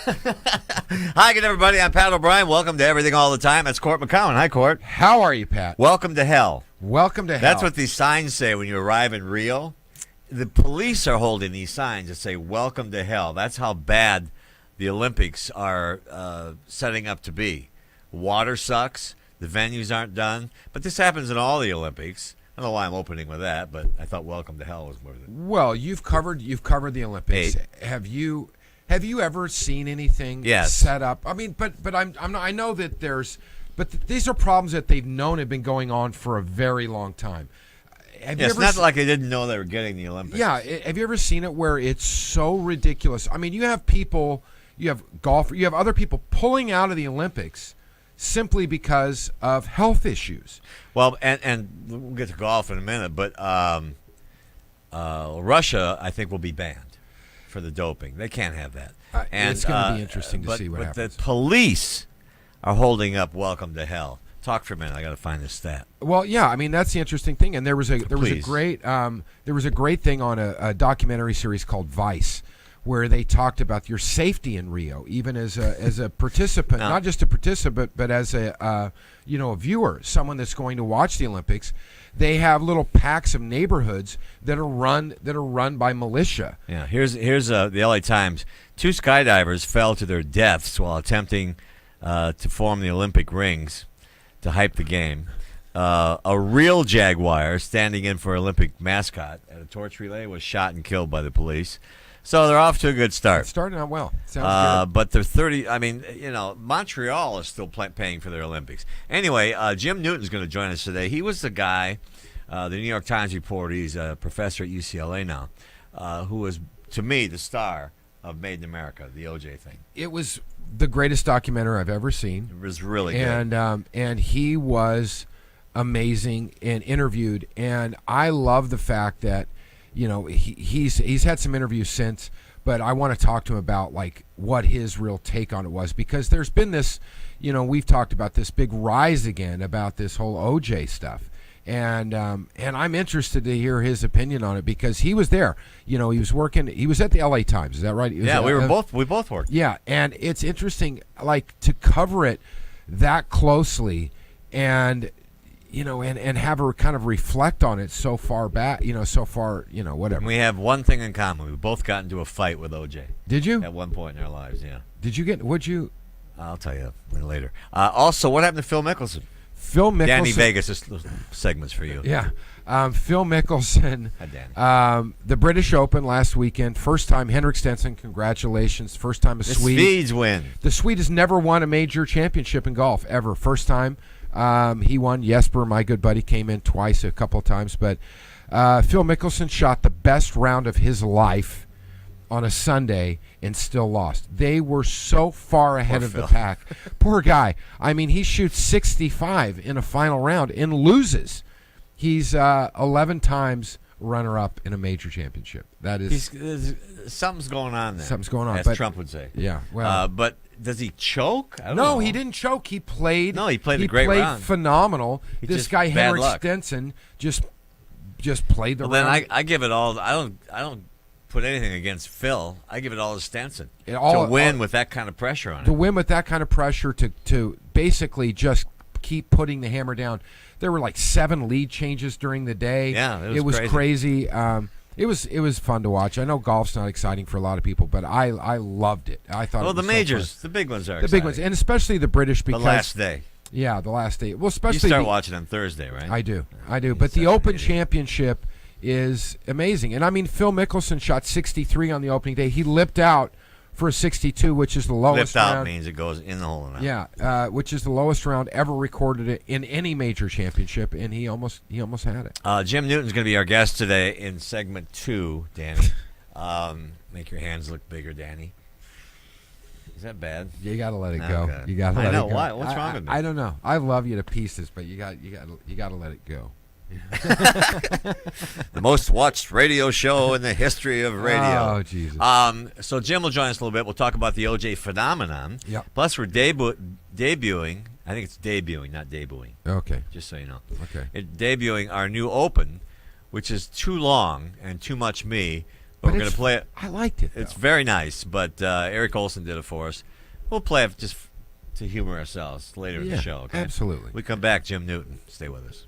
Hi again, everybody. I'm Pat O'Brien. Welcome to Everything All the Time. That's Court McCowan. Hi, Court. How are you, Pat? Welcome to hell. Welcome to hell. That's what these signs say when you arrive in Rio. The police are holding these signs that say, welcome to hell. That's how bad the Olympics are setting up to be. Water sucks. The venues aren't done. But this happens in all the Olympics. I don't know why I'm opening with that, but I thought welcome to hell was more than it. Well, you've covered the Olympics. 8. Have you ever seen anything set up? I mean, but I'm not, I know that these are problems that they've known have been going on for a very long time. It's not like they didn't know they were getting the Olympics. Yeah, have you ever seen it where it's so ridiculous? I mean, you have golfers, you have other people pulling out of the Olympics simply because of health issues. Well, and we'll get to golf in a minute, but Russia, I think, will be banned for the doping. They can't have that. And it's going to be interesting to see what happens. But the police are holding up welcome to hell. Talk for a minute. I got to find this stat. Well, yeah, I mean that's the interesting thing, and there was a great thing on a documentary series called Vice, where they talked about your safety in Rio, even as a participant, not just a participant, but as a viewer, someone that's going to watch the Olympics. They have little packs of neighborhoods that are run by militia. Yeah, here's the LA Times. 2 skydivers fell to their deaths while attempting to form the Olympic rings to hype the game. A real Jaguar standing in for Olympic mascot at a torch relay was shot and killed by the police. So they're off to a good start. It's starting out well. Sounds good. But they're 30. I mean, Montreal is still paying for their Olympics. Anyway, Jim Newton's going to join us today. He was the guy, the New York Times reporter. He's a professor at UCLA now, who was, to me, the star of Made in America, the OJ thing. It was the greatest documentary I've ever seen. It was really good. And he was amazing and interviewed. And I love the fact that, he's had some interviews since, but I want to talk to him about like what his real take on it was, because there's been this, we've talked about this big rise again about this whole OJ stuff. And I'm interested to hear his opinion on it because he was there. He was working. He was at the LA Times. Is that right? Yeah, we both worked. Yeah, and it's interesting, like to cover it that closely, and and have her kind of reflect on it so far back. Whatever. And we have one thing in common. We both got into a fight with OJ. Did you? At one point in our lives, yeah. Did you get? Would you? I'll tell you later. Also, what happened to Phil Mickelson? Phil Mickelson. Danny Vegas, this segment's for you. Yeah. Phil Mickelson. Hi, Danny. The British Open last weekend. First time, Henrik Stenson, congratulations. First time a Swede. The Swedes win. The Swede has never won a major championship in golf, ever. First time he won. Jesper, my good buddy, came in twice, a couple of times. But Phil Mickelson shot the best round of his life on a Sunday and still lost. They were so far ahead of the pack. Poor guy. I mean, he shoots 65 in a final round and loses. He's 11 times runner-up in a major championship. That is something's going on there. Something's going on, as Trump would say. Yeah. Well, but does he choke? I don't know. He didn't choke. He played. No, he played a great round. Phenomenal. This guy Henrik Stenson just played the round. Then I give it all. I don't put anything against Phil. I give it all to Stenson to win with that kind of pressure on him. To win with that kind of pressure, to basically just keep putting the hammer down. There were like 7 lead changes during the day. Yeah, it was crazy. It was fun to watch. I know golf's not exciting for a lot of people, but I loved it. I thought. Well, the majors, the big ones are the big ones, and especially the British because the last day. Yeah, the last day. Well, especially you start watching on Thursday, right? I do. But the Open Championship is amazing, and I mean Phil Mickelson shot 63 on the opening day. He lipped out for a 62, which is the lowest round. Lipped out means it goes in the hole. Yeah, which is the lowest round ever recorded in any major championship, and he almost had it. Jim Newton's going to be our guest today in segment 2, Danny. Make your hands look bigger, Danny. Is that bad? You got to let it go. Okay. You got to let it go. Why? What's wrong with me? I don't know. I love you to pieces, but you got to let it go. The most watched radio show in the history of radio. Oh, Jesus. So Jim will join us a little bit. We'll talk about the OJ phenomenon. Yep. Plus, we're debuting. I think it's debuting, not debuting. Okay. Just so you know. Okay. Debuting our new Open, which is too long and too much me, But we're But going to play it. I liked it. It's though. very nice, but Eric Olson did it for us. We'll play it just to humor ourselves later in Yeah, the show. Okay? absolutely. We come back, Jim Newton. Stay with us.